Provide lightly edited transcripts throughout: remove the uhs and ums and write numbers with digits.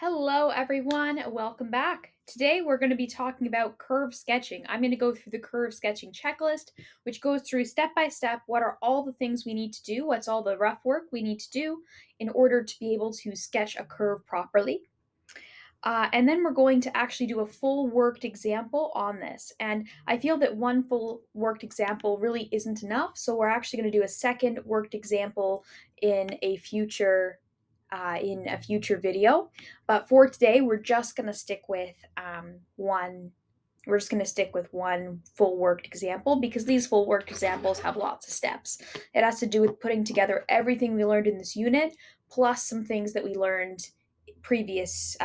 Hello, everyone. Welcome back. Today, we're going to be talking about curve sketching. I'm going to go through the curve sketching checklist, which goes through step by step what are all the things we need to do, what's all the rough work we need to do in order to be able to sketch a curve properly. And then we're going to actually do a full worked example on this. And I feel that one full worked example really isn't enough. So we're actually going to do a second worked example in a future video. But for today, we're just going to stick with one. We're just going to stick with one full worked example because these full worked examples have lots of steps. It has to do with putting together everything we learned in this unit, plus some things that we learned previous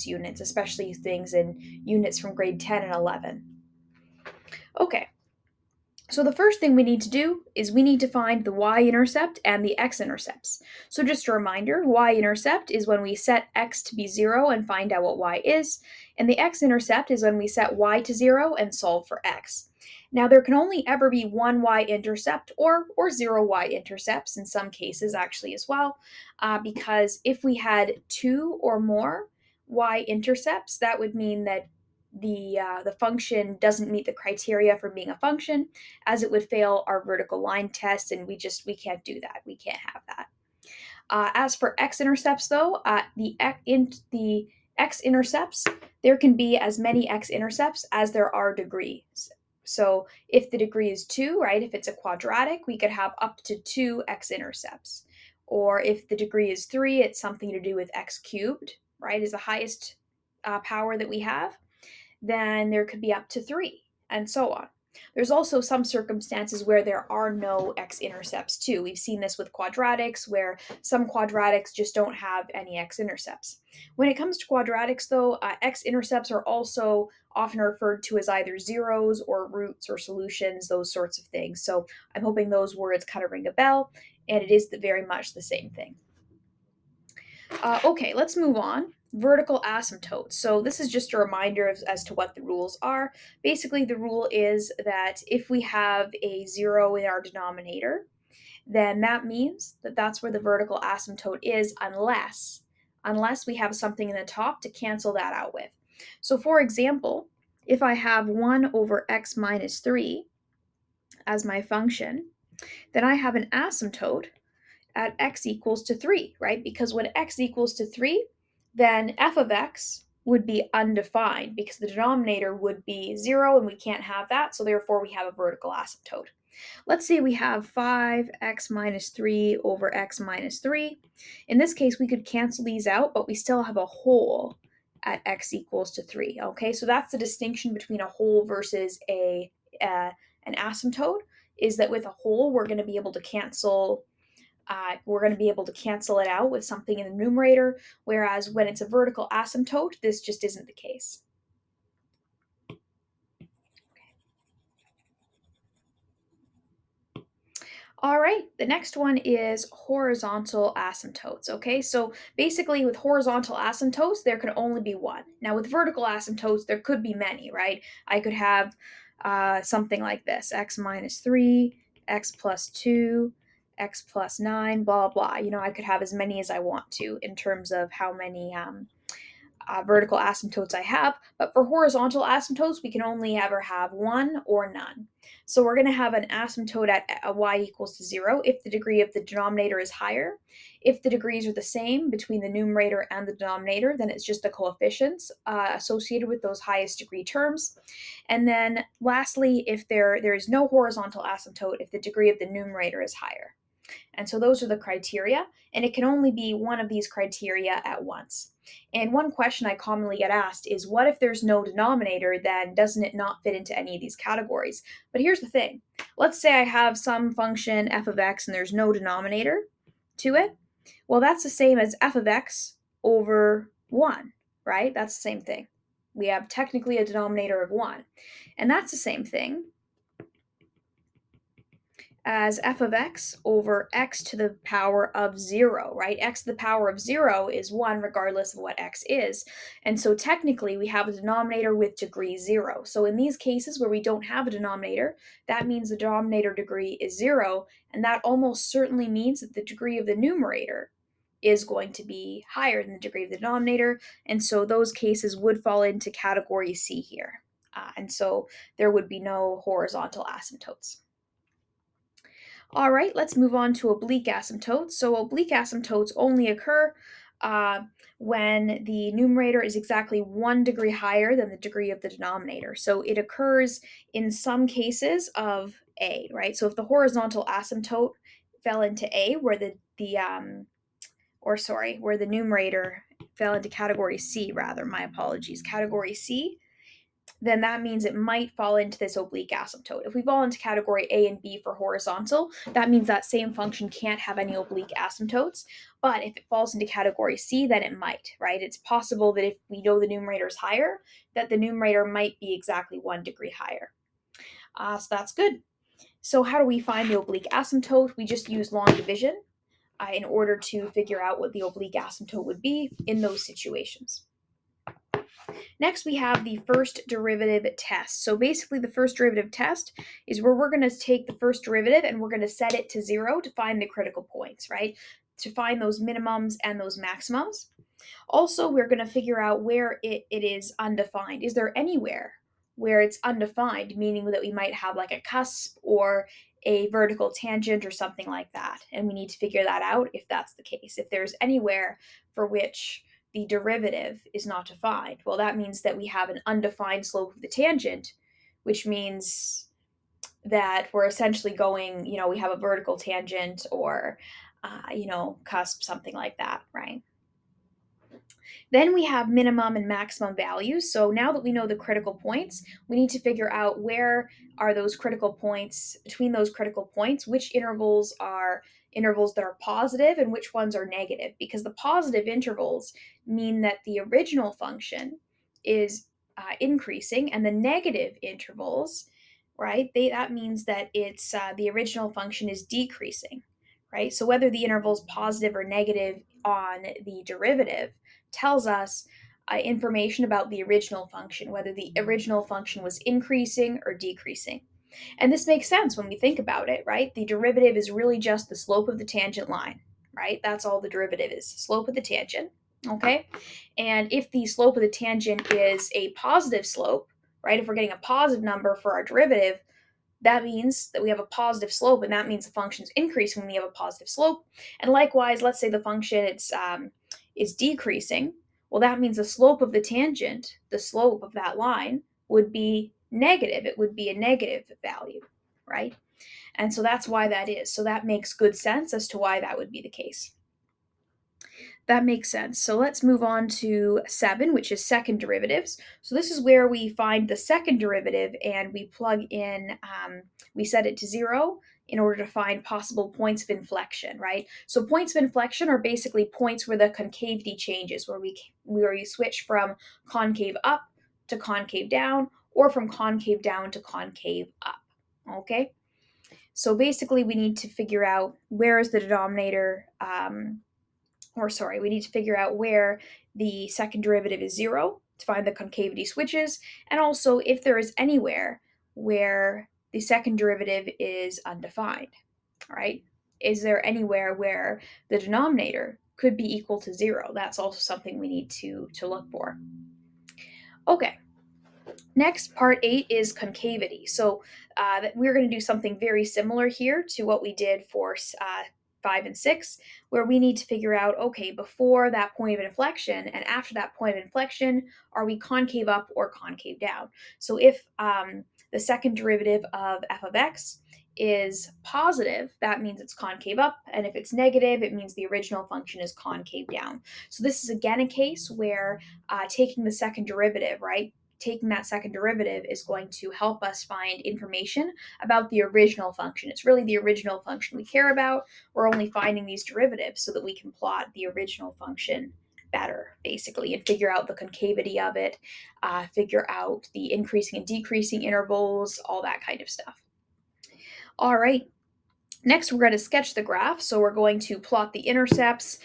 units, especially things in units from grade 10 and 11. Okay, so the first thing we need to do is we need to find the y-intercept and the x-intercepts. So just a reminder, y-intercept is when we set x to be 0 and find out what y is, and the x-intercept is when we set y to 0 and solve for x. Now there can only ever be one y-intercept or 0 y-intercepts in some cases actually as well, because if we had two or more y-intercepts, that would mean that the function doesn't meet the criteria for being a function, as it would fail our vertical line test, and we can't do that. We can't have that. As for x-intercepts, though, the x-intercepts, there can be as many x-intercepts as there are degrees. So if the degree is 2, right, if it's a quadratic, we could have up to 2 x-intercepts. Or if the degree is 3, it's something to do with x cubed, right, is the highest power that we have, then there could be up to 3, and so on. There's also some circumstances where there are no x-intercepts too. We've seen this with quadratics, where some quadratics just don't have any x-intercepts. When it comes to quadratics, though, x-intercepts are also often referred to as either zeros or roots or solutions, those sorts of things. So I'm hoping those words kind of ring a bell, and it is very much the same thing. Okay, let's move on. Vertical asymptotes. So this is just a reminder as to what the rules are. Basically, the rule is that if we have a 0 in our denominator, then that means that that's where the vertical asymptote is unless we have something in the top to cancel that out with. So for example, if I have 1 over x minus 3 as my function, then I have an asymptote at x equals to 3, right? Because when x equals to 3, then f of x would be undefined because the denominator would be 0 and we can't have that, so therefore we have a vertical asymptote. Let's say we have 5x minus 3 over x minus 3. In this case, we could cancel these out, but we still have a whole at x equals to 3, okay? So that's the distinction between a whole versus an asymptote, is that with a whole, we're going to be able to cancel it out with something in the numerator, whereas when it's a vertical asymptote, this just isn't the case. All right, the next one is horizontal asymptotes. Okay, so basically with horizontal asymptotes, there can only be one. Now with vertical asymptotes, there could be many, right? I could have something like this: x minus 3, x plus 2, x plus 9, blah, blah. I could have as many as I want to in terms of how many vertical asymptotes I have, but for horizontal asymptotes, we can only ever have one or none. So we're going to have an asymptote at y equals to 0 if the degree of the denominator is higher. If the degrees are the same between the numerator and the denominator, then it's just the coefficients associated with those highest degree terms. And then lastly, if there is no horizontal asymptote, if the degree of the numerator is higher. And so those are the criteria, and it can only be one of these criteria at once. And one question I commonly get asked is, what if there's no denominator, then doesn't it not fit into any of these categories? But here's the thing. Let's say I have some function f of x and there's no denominator to it. Well, that's the same as f of x over 1, right? That's the same thing. We have technically a denominator of 1. And that's the same thing as f of x over x to the power of 0, right? X to the power of 0 is 1 regardless of what x is. And so technically we have a denominator with degree 0. So in these cases where we don't have a denominator, that means the denominator degree is 0, and that almost certainly means that the degree of the numerator is going to be higher than the degree of the denominator, and so those cases would fall into category C here. And so there would be no horizontal asymptotes. All right, let's move on to oblique asymptotes. So oblique asymptotes only occur uh, when the numerator is exactly 1 degree higher than the degree of the denominator. So it occurs in some cases of A, right? So if the horizontal asymptote fell into A, where where the numerator fell into category C, rather, my apologies, category C, then that means it might fall into this oblique asymptote. If we fall into category A and B for horizontal, that means that same function can't have any oblique asymptotes. But if it falls into category C, then it might, right? It's possible that if we know the numerator is higher, that the numerator might be exactly 1 degree higher. So that's good. So how do we find the oblique asymptote? We just use long division in order to figure out what the oblique asymptote would be in those situations. Next, we have the first derivative test. So basically, the first derivative test is where we're going to take the first derivative and we're going to set it to 0 to find the critical points, right? To find those minimums and those maximums. Also, we're going to figure out where it is undefined. Is there anywhere where it's undefined, meaning that we might have like a cusp or a vertical tangent or something like that? And we need to figure that out if that's the case. If there's anywhere for which the derivative is not defined, well, that means that we have an undefined slope of the tangent, which means that we're essentially going, we have a vertical tangent or, cusp, something like that, right? Then we have minimum and maximum values. So now that we know the critical points, we need to figure out where are those critical points, between those critical points, which intervals are intervals that are positive and which ones are negative, because the positive intervals mean that the original function is increasing, and the negative intervals, right, that means that it's the original function is decreasing, right? So whether the interval is positive or negative on the derivative tells us information about the original function, whether the original function was increasing or decreasing. And this makes sense when we think about it, right? The derivative is really just the slope of the tangent line, right? That's all the derivative is, the slope of the tangent, okay? And if the slope of the tangent is a positive slope, right, if we're getting a positive number for our derivative, that means that we have a positive slope, and that means the function is increasing when we have a positive slope. And likewise, let's say the function is decreasing. Well, that means the slope of the tangent, the slope of that line, would be negative. It would be a negative value, right? And so that's why that is. So that makes good sense as to why that would be the case. That makes sense. So let's move on to 7, which is second derivatives. So this is where we find the second derivative and we plug in, we set it to 0 in order to find possible points of inflection, right? So points of inflection are basically points where the concavity changes, where we switch from concave up to concave down, or from concave down to concave up, okay? So basically we need to figure out where is the denominator, we need to figure out where the second derivative is 0 to find the concavity switches, and also if there is anywhere where the second derivative is undefined, right? Is there anywhere where the denominator could be equal to 0? That's also something we need to look for. Okay, next, part 8 is concavity. So we're going to do something very similar here to what we did for 5 and 6, where we need to figure out, okay, before that point of inflection and after that point of inflection, are we concave up or concave down? So if the second derivative of f of x is positive, that means it's concave up, and if it's negative, it means the original function is concave down. So this is again a case where taking the second derivative, right, taking that second derivative is going to help us find information about the original function. It's really the original function we care about. We're only finding these derivatives so that we can plot the original function better, basically, and figure out the concavity of it, figure out the increasing and decreasing intervals, all that kind of stuff. All right. Next, we're going to sketch the graph. So we're going to plot the intercepts,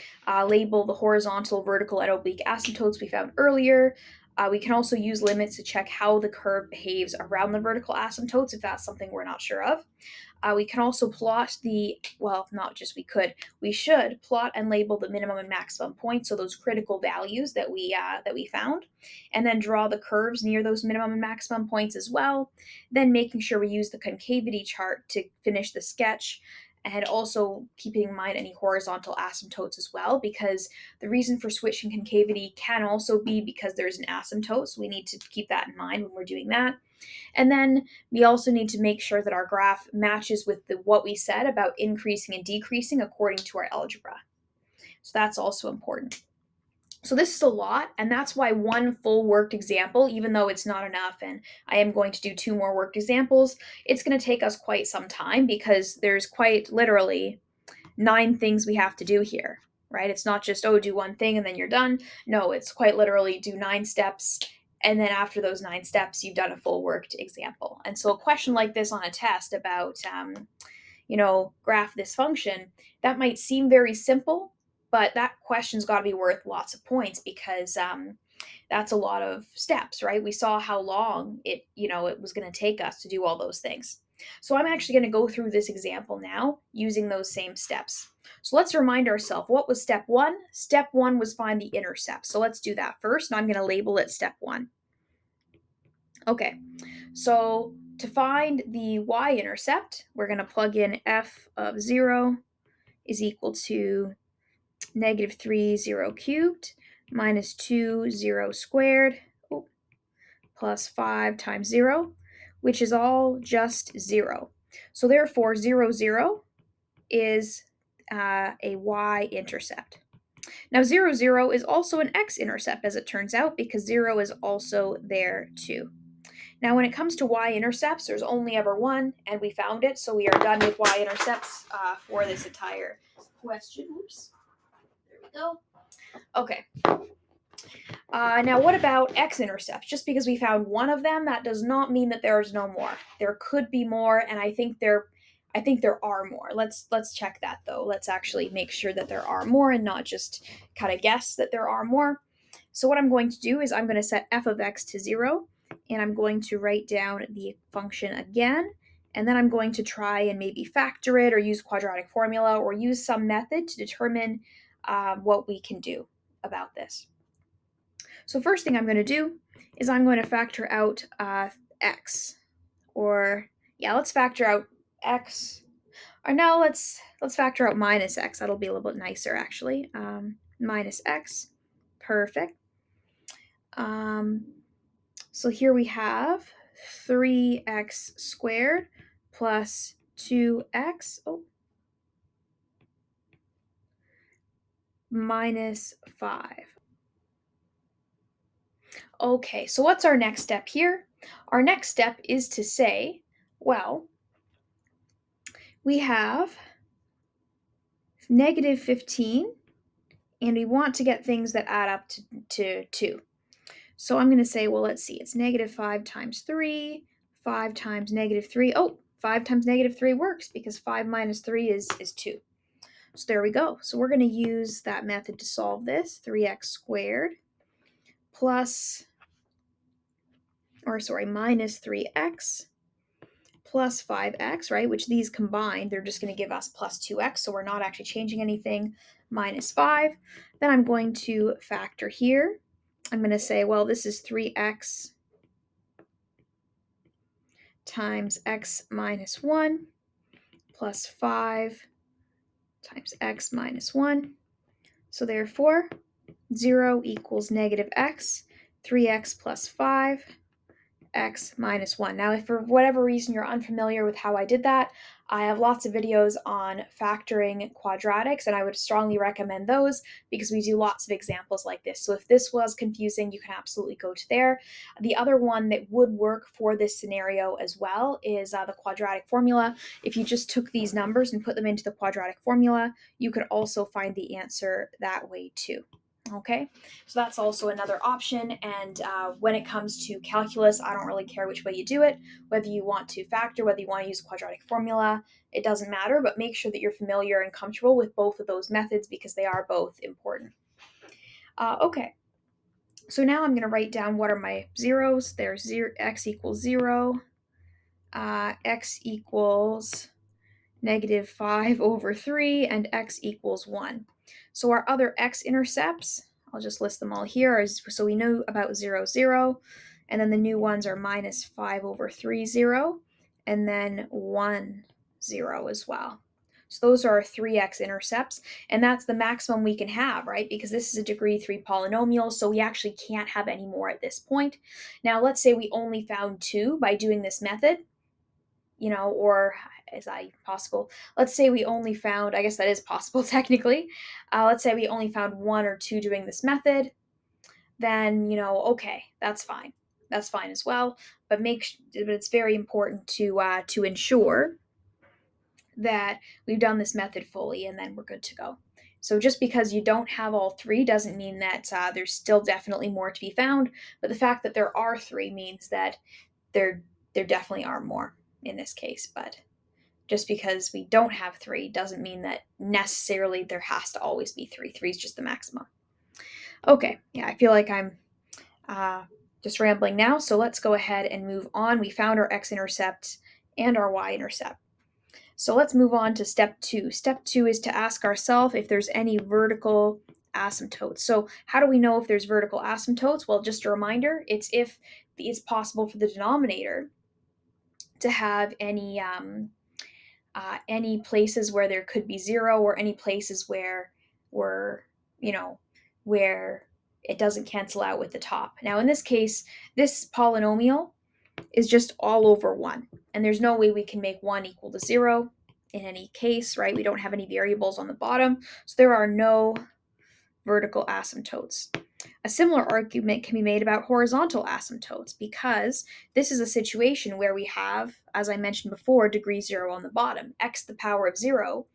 label the horizontal, vertical, and oblique asymptotes we found earlier, We can also use limits to check how the curve behaves around the vertical asymptotes if that's something we're not sure of. We can also plot not just we should plot and label the minimum and maximum points, so those critical values that we found, and then draw the curves near those minimum and maximum points as well. Then making sure we use the concavity chart to finish the sketch, and also keeping in mind any horizontal asymptotes as well, because the reason for switching concavity can also be because there's an asymptote, so we need to keep that in mind when we're doing that. And then we also need to make sure that our graph matches with what we said about increasing and decreasing according to our algebra. So that's also important. So this is a lot, and that's why one full worked example, even though it's not enough, and I am going to do two more worked examples, it's going to take us quite some time because there's quite literally 9 things we have to do here, right? It's not just, oh, do one thing and then you're done. No, it's quite literally do 9 steps. And then after those 9 steps, you've done a full worked example. And so a question like this on a test about, graph this function, that might seem very simple, but that question's got to be worth lots of points because that's a lot of steps, right? We saw how long it was going to take us to do all those things. So I'm actually going to go through this example now using those same steps. So let's remind ourselves, what was step 1? Step 1 was find the intercept. So let's do that first, and I'm going to label it step 1. Okay, so to find the y-intercept, we're going to plug in f of 0 is equal to negative 3, 0 cubed, minus 2, 0 squared, plus 5 times 0, which is all just 0. So therefore, 0, 0 is a y-intercept. Now, 0, 0 is also an x-intercept, as it turns out, because 0 is also there too. Now, when it comes to y-intercepts, there's only ever one, and we found it, so we are done with y-intercepts for this entire question. Oops. There we go. Okay. Now, what about x-intercepts? Just because we found one of them, that does not mean that there's no more. There could be more, and I think there are more. Let's check that though. Let's actually make sure that there are more and not just kind of guess that there are more. So what I'm going to do is I'm going to set f of x to 0, and I'm going to write down the function again, and then I'm going to try and maybe factor it or use quadratic formula or use some method to determine what we can do about this. So first thing I'm going to do is I'm going to factor out x, let's factor out x. Or no, let's factor out minus x. That'll be a little bit nicer actually. Minus x, perfect. So here we have 3x squared plus 2x minus 5. Okay, so what's our next step here? Our next step is to say, well, we have negative 15, and we want to get things that add up to 2. So I'm going to say, well, let's see, it's negative 5 times 3, 5 times negative 3. Oh, 5 times negative 3 works because 5 minus 3 is 2. So there we go. So we're going to use that method to solve this. 3x squared minus 3x plus 5x, right, which these combined, they're just going to give us plus 2x, so we're not actually changing anything, minus 5. Then I'm going to factor here. I'm going to say, well, this is 3x times x minus 1 plus 5 times x minus 1. So therefore, 0 equals negative x, 3x plus 5, x minus 1. Now, if for whatever reason you're unfamiliar with how I did that, I have lots of videos on factoring quadratics, and I would strongly recommend those because we do lots of examples like this. So if this was confusing, you can absolutely go to there. The other one that would work for this scenario as well is the quadratic formula. If you just took these numbers and put them into the quadratic formula, you could also find the answer that way too. Okay, so that's also another option. And when it comes to calculus, I don't really care which way you do it, whether you want to factor, whether you want to use quadratic formula, it doesn't matter, but make sure that you're familiar and comfortable with both of those methods because they are both important. Okay, So now I'm going to write down what are my zeros. There's x equals 0, x equals negative 5 over 3, and x equals 1. So our other x-intercepts, I'll just list them all here. So we know about 0, 0, and then the new ones are minus 5 over 3, 0, and then 1, 0 as well. So those are our 3x intercepts, and that's the maximum we can have, right? Because this is a degree 3 polynomial, so we actually can't have any more at this point. Now, let's say we only found 2 by doing this method, or is that possible? Let's say we only found, I guess that is possible technically. Let's say we only found 1 or 2 doing this method, then, okay, that's fine. That's fine as well. But it's very important to ensure that we've done this method fully, and then we're good to go. So just because you don't have all 3 doesn't mean that there's still definitely more to be found, but the fact that there are 3 means that there definitely are more in this case. But just because we don't have 3 doesn't mean that necessarily there has to always be 3. 3 is just the maximum. Okay, yeah, I feel like I'm just rambling now, so let's go ahead and move on. We found our x-intercept and our y-intercept. So let's move on to step 2. Step 2 is to ask ourselves if there's any vertical asymptotes. So how do we know if there's vertical asymptotes? Well, just a reminder, it's if it's possible for the denominator to have any places where there could be 0, or any places where where it doesn't cancel out with the top. Now in this case, this polynomial is just all over 1, and there's no way we can make 1 equal to 0 in any case, right? We don't have any variables on the bottom, so there are no vertical asymptotes. A similar argument can be made about horizontal asymptotes, because this is a situation where we have, as I mentioned before, degree 0 on the bottom. X to the power of 0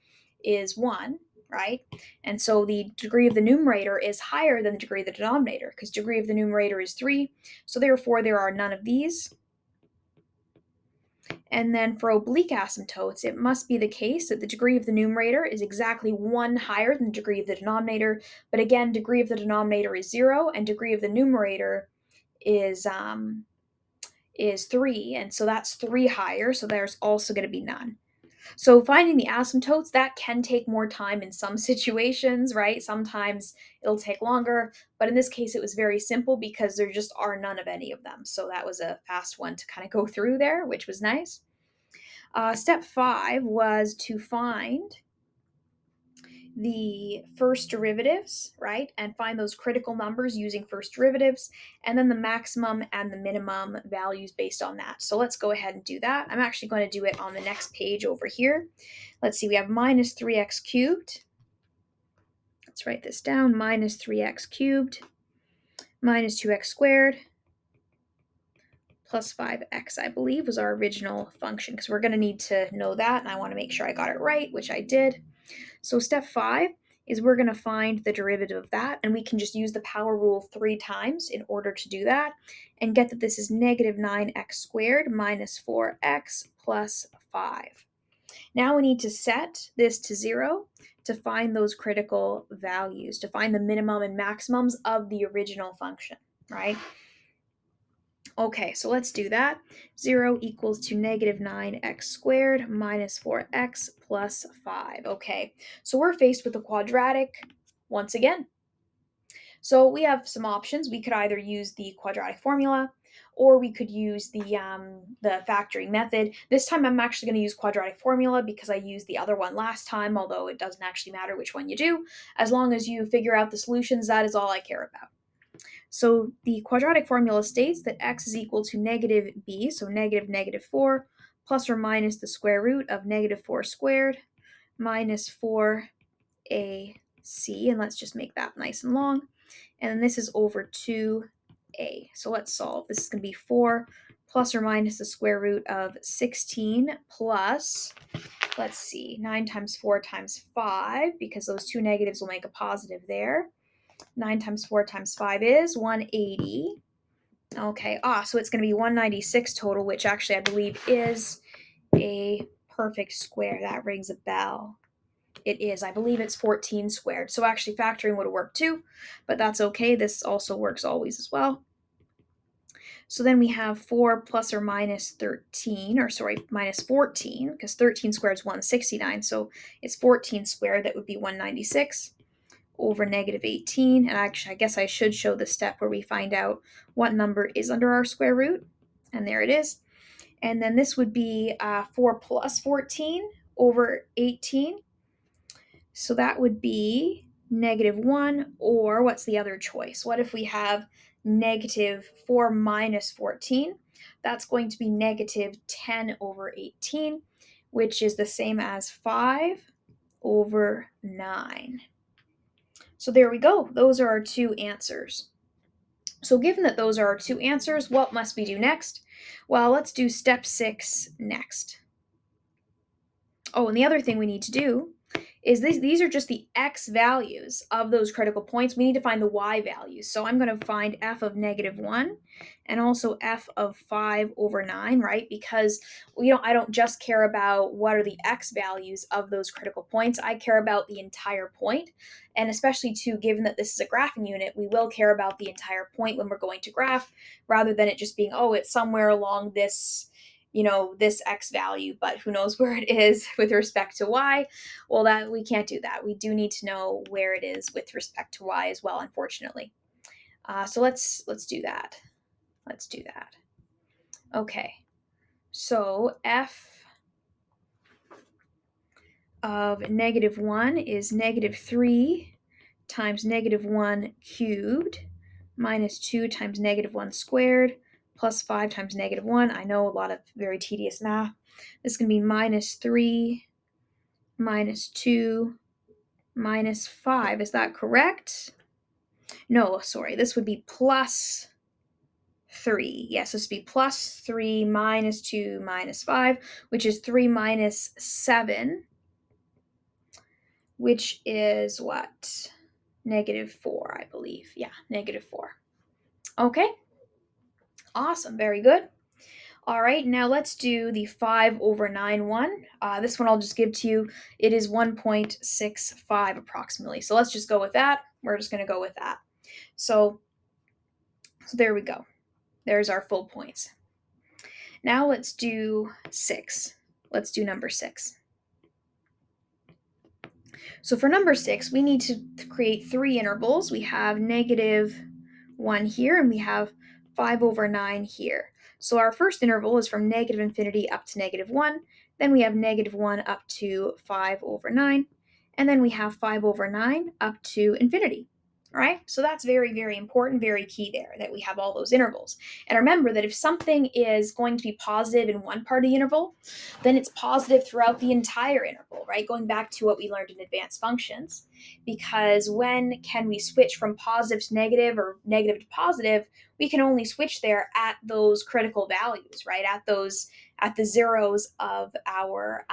is 1, right? And so the degree of the numerator is higher than the degree of the denominator, because degree of the numerator is 3, so therefore there are none of these. And then for oblique asymptotes, it must be the case that the degree of the numerator is exactly 1 higher than the degree of the denominator. But again, degree of the denominator is 0, and degree of the numerator is 3, and so that's 3 higher, so there's also going to be none. So finding the asymptotes, that can take more time in some situations, right? Sometimes it'll take longer, but in this case it was very simple because there just are none of any of them. So that was a fast one to kind of go through there, which was nice. Step 5 was to find the first derivatives, right? And find those critical numbers using first derivatives, and then the maximum and the minimum values based on that. So let's go ahead and do that. I'm actually going to do it on the next page over here. Let's see, we have minus 3x cubed. Let's write this down. Minus 3x cubed minus 2x squared plus 5x, I believe, was our original function, because we're going to need to know that, and I want to make sure I got it right, which I did. So step 5 is we're going to find the derivative of that, and we can just use the power rule 3 times in order to do that, and get that this is negative 9x squared minus 4x plus 5. Now we need to set this to 0 to find those critical values, to find the minimum and maximums of the original function, right? Okay, so let's do that. 0 equals to negative 9x squared minus 4x plus 5. Okay, so we're faced with a quadratic once again. So we have some options. We could either use the quadratic formula, or we could use the factoring method. This time I'm actually going to use quadratic formula because I used the other one last time, although it doesn't actually matter which one you do. As long as you figure out the solutions, that is all I care about. So the quadratic formula states that x is equal to negative b, so negative negative 4, plus or minus the square root of negative 4 squared minus 4ac, and let's just make that nice and long. And then this is over 2a. So let's solve. This is going to be 4 plus or minus the square root of 16 plus, let's see, 9 times 4 times 5, because those two negatives will make a positive there. 9 times 4 times 5 is 180. Okay, so it's going to be 196 total, which actually I believe is a perfect square. That rings a bell. it is. I believe it's 14 squared. So actually factoring would have worked too, but that's okay. This also works always as well. So then we have 4 plus or minus 13, or sorry, minus 14, because 13 squared is 169. So it's 14 squared, that would be 196 over negative 18. And actually, I guess I should show the step where we find out what number is under our square root. And there it is. And then this would be 4 plus 14 over 18. So that would be negative 1, or what's the other choice? What if we have negative 4 minus 14? That's going to be negative 10 over 18, which is the same as 5 over 9. So there we go. Those are our two answers. So given that those are our two answers, what must we do next? Well, let's do step 6 next. Oh, and the other thing we need to do is these are just the x values of those critical points. We need to find the y values. So I'm going to find f of negative 1 and also f of 5 over 9, right? Because I don't just care about what are the x values of those critical points. I care about the entire point. And especially too, given that this is a graphing unit, we will care about the entire point when we're going to graph, rather than it just being, oh, it's somewhere along this this x value, but who knows where it is with respect to y. Well, that we can't do that. We do need to know where it is with respect to y as well, unfortunately. So let's do that. Let's do that. Okay. So f of negative 1 is negative 3 times negative 1 cubed minus 2 times negative 1 squared plus 5 times negative 1. I know a lot of very tedious math. This is going to be minus 3 minus 2 minus 5. Is that correct? No, sorry. This would be plus 3. Yes, this would be plus 3 minus 2 minus 5, which is 3 minus 7, which is what? Negative 4, I believe. Yeah, negative 4. Okay. Awesome. Very good. All right, now let's do the 5 over 9 one. This one I'll just give to you. It is 1.65 approximately. So let's just go with that. We're just going to go with that. So there we go. There's our full points. Now let's do 6. Let's do number 6. So for number 6, we need to create 3 intervals. We have negative 1 here, and we have 5 over 9 here. So our first interval is from negative infinity up to negative 1. Then we have negative 1 up to 5 over 9. And then we have 5 over 9 up to infinity. All right, so that's very, very important, very key there that we have all those intervals. And remember that if something is going to be positive in one part of the interval, then it's positive throughout the entire interval, right? Going back to what we learned in advanced functions. Because when can we switch from positive to negative or negative to positive? We can only switch there at those critical values, right? At the zeros of our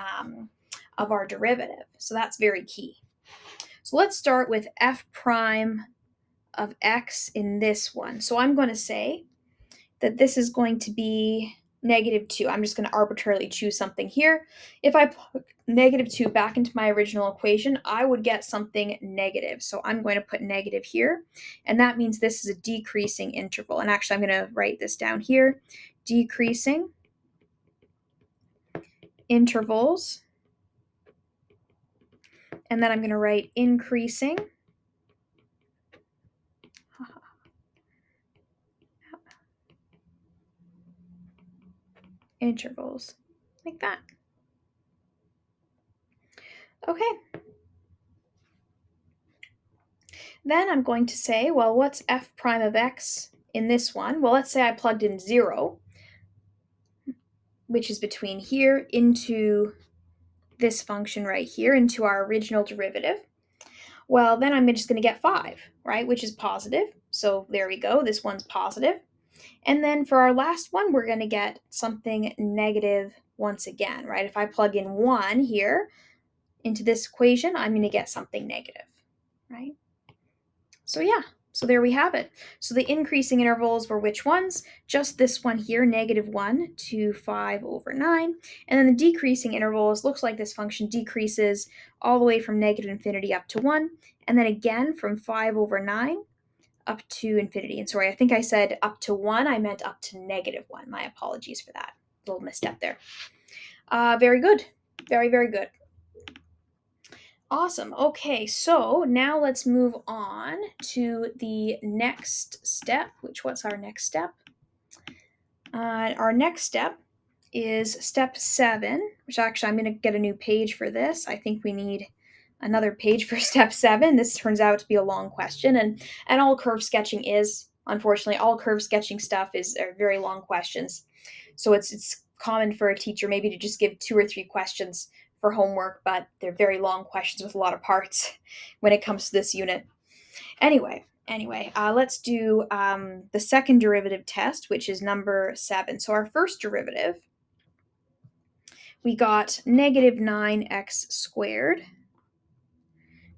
derivative. So that's very key. So let's start with f prime of x in this one. So I'm going to say that this is going to be negative 2. I'm just going to arbitrarily choose something here. If I put negative 2 back into my original equation, I would get something negative. So I'm going to put negative here, and that means this is a decreasing interval. And actually, I'm going to write this down here. Decreasing intervals. And then I'm going to write increasing intervals, like that. Okay. Then I'm going to say, well, what's f prime of x in this one? Well, let's say I plugged in 0, which is between here, into this function right here, into our original derivative. Well, then I'm just going to get 5, right, which is positive. So there we go. This one's positive. And then for our last one, we're going to get something negative once again, right? If I plug in 1 here into this equation, I'm going to get something negative, right? So yeah, So there we have it. So the increasing intervals were which ones? Just this one here, -1 to 5/9. And then the decreasing intervals, looks like this function decreases all the way from -infinity up to 1, and then again from 5/9 up to infinity. And sorry, I think I said up to 1. I meant up to -1. My apologies for that. Little misstep there. Very good. Very, very good. Awesome. Okay, so now let's move on to the next step. What's our next step? Our next step is step 7, which actually I'm going to get a new page for this. I think we need another page for step 7. This turns out to be a long question, and all curve sketching is, unfortunately, all curve sketching stuff are very long questions. So it's common for a teacher maybe to just give 2 or 3 questions for homework, but they're very long questions with a lot of parts when it comes to this unit. Anyway, let's do the second derivative test, which is number 7. So our first derivative, we got -9x squared.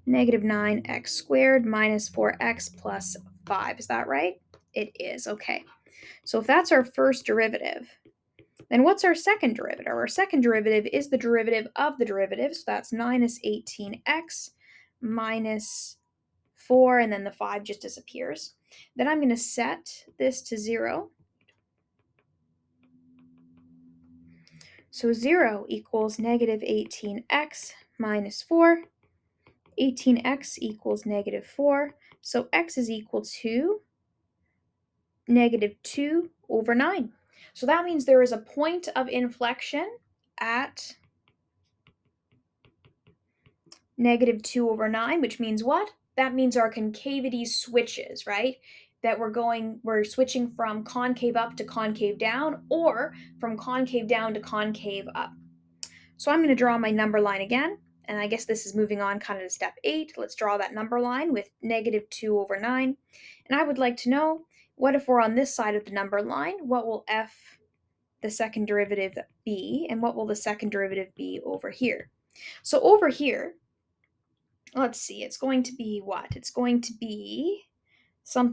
-9x squared minus 4x plus 5. Is that right? It is. Okay. So if that's our first derivative, then what's our second derivative? Our second derivative is the derivative of the derivative, so that's -18x minus 4, and then the 5 just disappears. Then I'm going to set this to 0. So 0 equals -18x minus 4. 18x equals -4. So x is equal to -2/9. So that means there is a point of inflection at -2/9, which means what? That means our concavity switches, right? That we're switching from concave up to concave down, or from concave down to concave up. So I'm going to draw my number line again, and I guess this is moving on kind of to step 8. Let's draw that number line with -2/9. And I would like to know, what if we're on this side of the number line? What will f, the second derivative, be? And what will the second derivative be over here? So over here, let's see, it's going to be what? It's going to be something